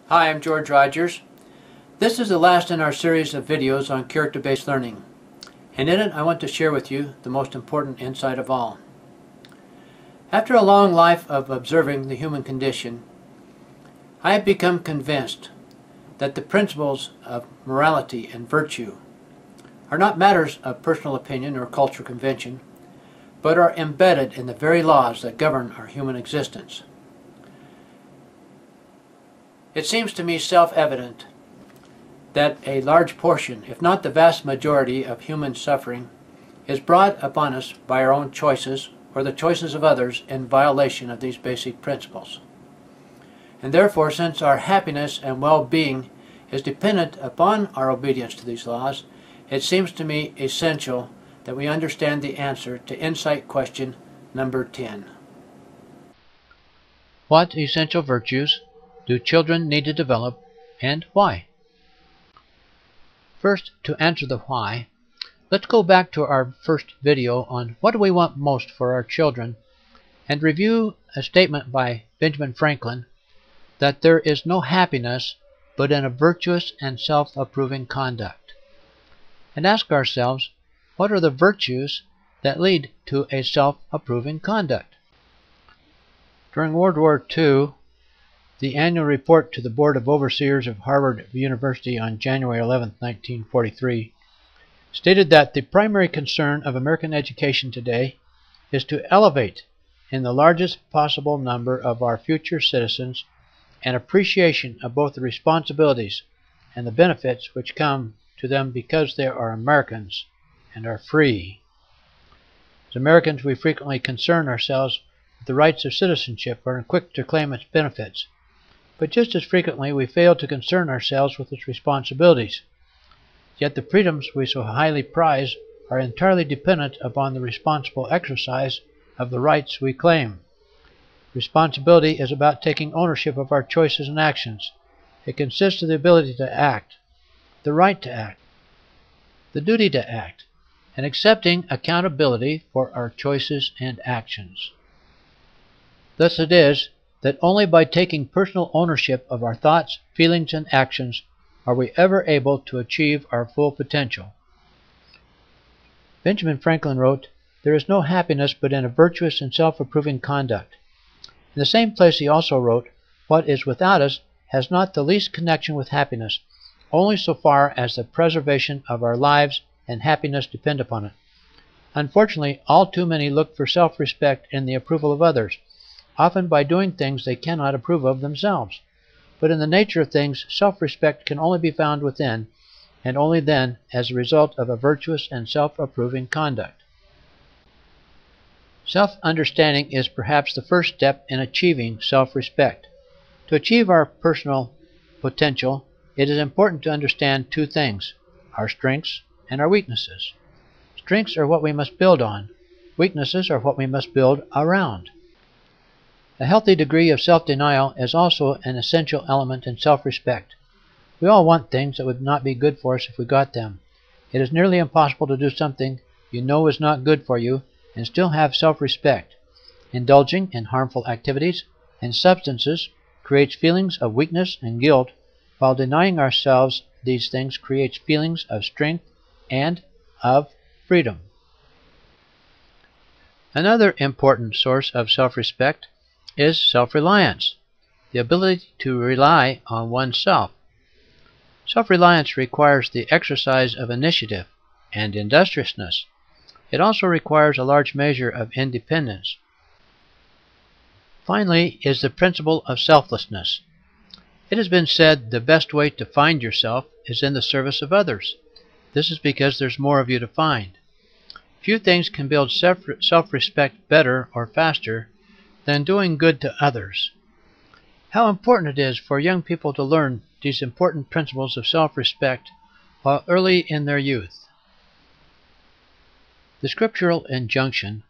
Hi, I'm George Rogers. This is the last in our series of videos on character-based learning, and in it I want to share with you the most important insight of all. After a long life of observing the human condition, I have become convinced that the principles of morality and virtue are not matters of personal opinion or cultural convention, but are embedded in the very laws that govern our human existence. It seems to me self-evident that a large portion, if not the vast majority, of human suffering is brought upon us by our own choices or the choices of others in violation of these basic principles. And therefore, since our happiness and well-being is dependent upon our obedience to these laws, it seems to me essential that we understand the answer to insight question number 10. What essential virtues do children need to develop, and why? First, to answer the why, let's go back to our first video on what do we want most for our children and review a statement by Benjamin Franklin that there is no happiness but in a virtuous and self-approving conduct. And ask ourselves, what are the virtues that lead to a self-approving conduct? During World War II, the annual report to the Board of Overseers of Harvard University on January 11, 1943, stated that the primary concern of American education today is to elevate in the largest possible number of our future citizens an appreciation of both the responsibilities and the benefits which come to them because they are Americans and are free. As Americans, we frequently concern ourselves with the rights of citizenship and are quick to claim its benefits. But just as frequently we fail to concern ourselves with its responsibilities. Yet the freedoms we so highly prize are entirely dependent upon the responsible exercise of the rights we claim. Responsibility is about taking ownership of our choices and actions. It consists of the ability to act, the right to act, the duty to act, and accepting accountability for our choices and actions. Thus it is that only by taking personal ownership of our thoughts, feelings, and actions are we ever able to achieve our full potential. Benjamin Franklin wrote, "There is no happiness but in a virtuous and self-approving conduct." In the same place he also wrote, "What is without us has not the least connection with happiness, only so far as the preservation of our lives and happiness depend upon it." Unfortunately, all too many look for self-respect in the approval of others, often by doing things they cannot approve of themselves. But in the nature of things, self-respect can only be found within, and only then as a result of a virtuous and self-approving conduct. Self-understanding is perhaps the first step in achieving self-respect. To achieve our personal potential, it is important to understand two things: our strengths and our weaknesses. Strengths are what we must build on. Weaknesses are what we must build around. A healthy degree of self-denial is also an essential element in self-respect. We all want things that would not be good for us if we got them. It is nearly impossible to do something you know is not good for you and still have self-respect. Indulging in harmful activities and substances creates feelings of weakness and guilt, while denying ourselves these things creates feelings of strength and of freedom. Another important source of self-respect is self-reliance, the ability to rely on oneself. Self-reliance requires the exercise of initiative and industriousness. It also requires a large measure of independence. Finally is the principle of selflessness. It has been said the best way to find yourself is in the service of others. This is because there's more of you to find. Few things can build self-respect better or faster than doing good to others. How important it is for young people to learn these important principles of self-respect while early in their youth. The scriptural injunction,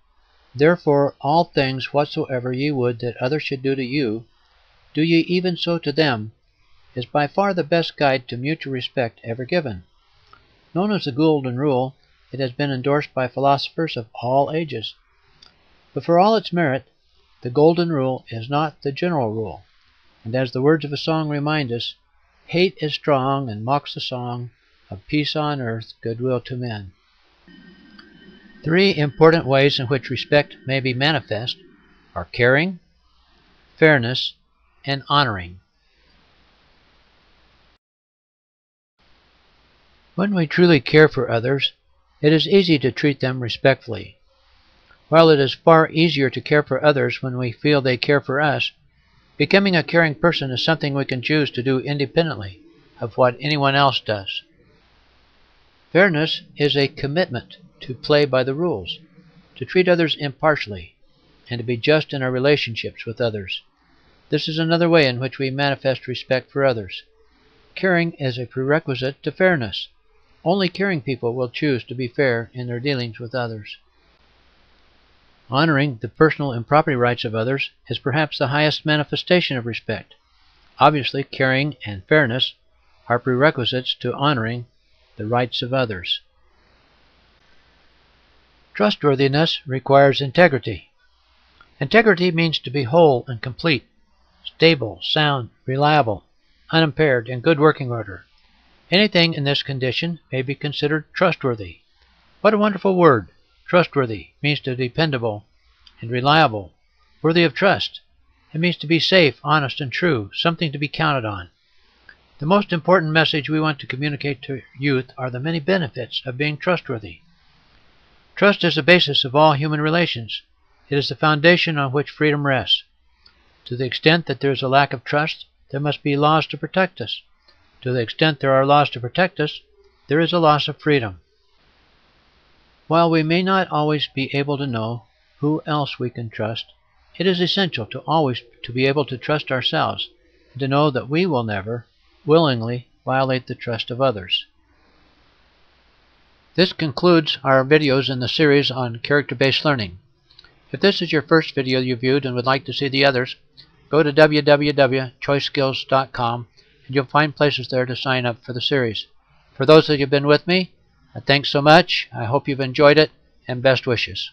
"Therefore all things whatsoever ye would that others should do to you, do ye even so to them," is by far the best guide to mutual respect ever given. Known as the Golden Rule, it has been endorsed by philosophers of all ages. But for all its merit, the Golden Rule is not the general rule. And as the words of a song remind us, hate is strong and mocks the song of peace on earth, goodwill to men. 3 important ways in which respect may be manifest are caring, fairness, and honoring. When we truly care for others, it is easy to treat them respectfully. While it is far easier to care for others when we feel they care for us, becoming a caring person is something we can choose to do independently of what anyone else does. Fairness is a commitment to play by the rules, to treat others impartially, and to be just in our relationships with others. This is another way in which we manifest respect for others. Caring is a prerequisite to fairness. Only caring people will choose to be fair in their dealings with others. Honoring the personal and property rights of others is perhaps the highest manifestation of respect. Obviously, caring and fairness are prerequisites to honoring the rights of others. Trustworthiness requires integrity. Integrity means to be whole and complete, stable, sound, reliable, unimpaired, in good working order. Anything in this condition may be considered trustworthy. What a wonderful word! Trustworthy means to be dependable and reliable, worthy of trust. It means to be safe, honest, and true, something to be counted on. The most important message we want to communicate to youth are the many benefits of being trustworthy. Trust is the basis of all human relations. It is the foundation on which freedom rests. To the extent that there is a lack of trust, there must be laws to protect us. To the extent there are laws to protect us, there is a loss of freedom. While we may not always be able to know who else we can trust, it is essential to always be able to trust ourselves and to know that we will never willingly violate the trust of others. This concludes our videos in the series on character-based learning. If this is your first video you viewed and would like to see the others, go to www.choiceskills.com and you'll find places there to sign up for the series. For those that have been with me, thanks so much. I hope you've enjoyed it, and best wishes.